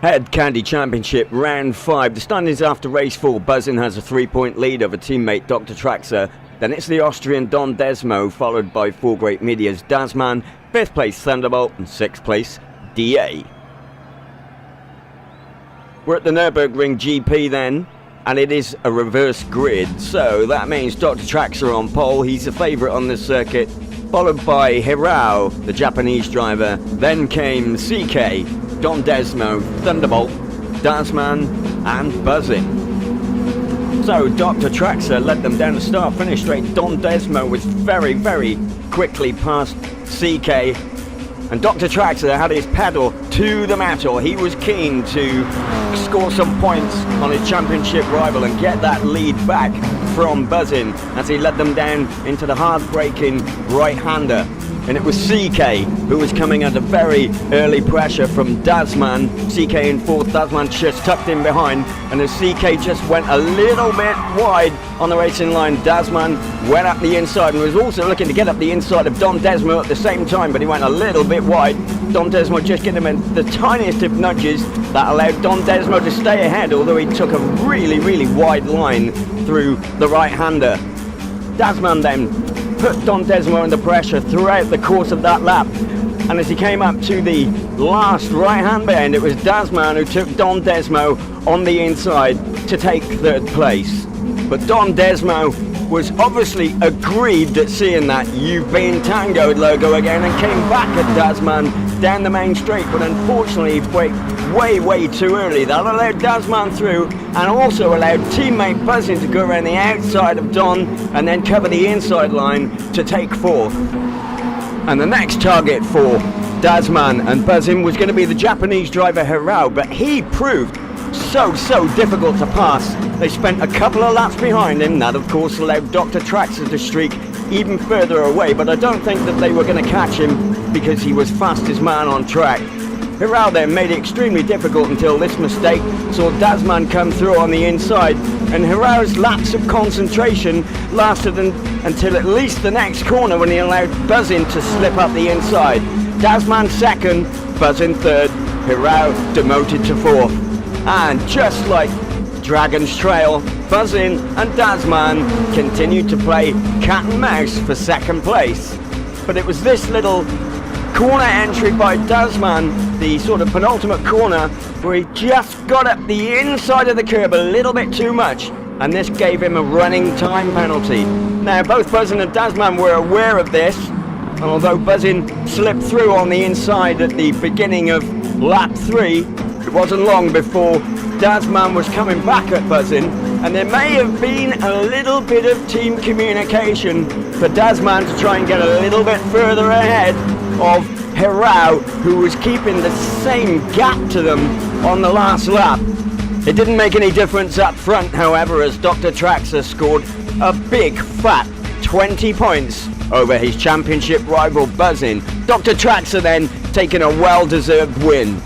Head Candy Championship Round 5. The standings after race 4. Buzzin has a 3-point lead over teammate DrTraxxer. Then it's the Austrian Don Desmo, followed by 4 Great Media's Dazman, 5th place Thunderbolt, and 6th place DA. We're at the Nurburgring GP then, and it is a reverse grid, so that means DrTraxxer on pole. He's a favourite on this circuit, followed by Hirao, the Japanese driver. Then came CK, Don Desmo, Thunderbolt, Dazman, and Buzzin. So DrTraxxer led them down the start-finish straight. Don Desmo was very, very quickly past CK, and DrTraxxer had his pedal to the metal. He was keen to score some points on his championship rival and get that lead back from Buzzin as he led them down into the hard-braking right-hander. And it was CK who was coming under very early pressure from Dazman. CK in 4th, Dazman just tucked in behind, and as CK just went a little bit wide on the racing line, Dazman went up the inside and was also looking to get up the inside of Don Desmo at the same time, but he went a little bit wide. Don Desmo just getting him in the tiniest of nudges that allowed Don Desmo to stay ahead, although he took a really, really wide line through the right-hander. Dazman then put Don Desmo under pressure throughout the course of that lap, and as he came up to the last right-hand bend, it was Dazman who took Don Desmo on the inside to take 3rd place. But Don Desmo was obviously aggrieved at seeing that "You've Been Tangoed" logo again and came back at Dazman down the main straight, but unfortunately he braked way too early. That allowed Dazman through and also allowed teammate Buzzin to go around the outside of Don and then cover the inside line to take 4th. And the next target for Dazman and Buzzin was going to be the Japanese driver Hirao, but he proved so difficult to pass. They spent a couple of laps behind him. That of course allowed DrTraxxer to streak even further away, but I don't think that they were going to catch him because he was fastest man on track. Hirao then made it extremely difficult until this mistake saw Dazman come through on the inside, and Hirao's lapse of concentration lasted until at least the next corner when he allowed Buzzin to slip up the inside. Dazman 2nd, Buzzin 3rd, Hirao demoted to 4th. And just like Dragon's Trail, Buzzin and Dazman continued to play cat and mouse for 2nd place. But it was this little corner entry by Dazman, the sort of penultimate corner, where he just got up the inside of the curb a little bit too much, and this gave him a running time penalty. Now both Buzzin and Dazman were aware of this, and although Buzzin slipped through on the inside at the beginning of lap 3, it wasn't long before Dazman was coming back at Buzzin, and there may have been a little bit of team communication for Dazman to try and get a little bit further ahead of Hirao, who was keeping the same gap to them on the last lap. It didn't make any difference up front, however, as DrTraxxer scored a big fat 20 points over his championship rival Buzzin. DrTraxxer then taking a well-deserved win.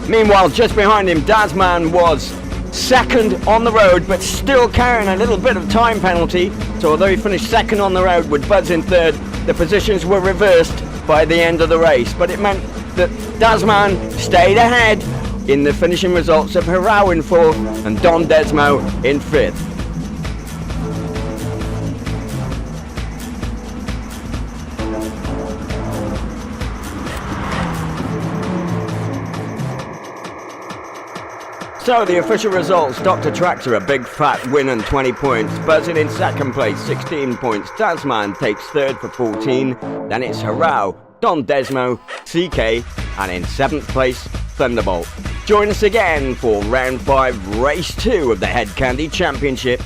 Meanwhile, just behind him, Dazman was 2nd on the road, but still carrying a little bit of time penalty. So although he finished 2nd on the road with Buzzin 3rd, the positions were reversed by the end of the race. But it meant that Dazman stayed ahead in the finishing results of Hirao in 4th and Don Desmo in 5th. So the official results: DrTraxxer a big fat win and 20 points, Buzzin in 2nd place 16 points, Dazman takes 3rd for 14, then it's Hirao, Don Desmo, CK, and in 7th place Thunderbolt. Join us again for round 5, race 2 of the Head Candy Championship.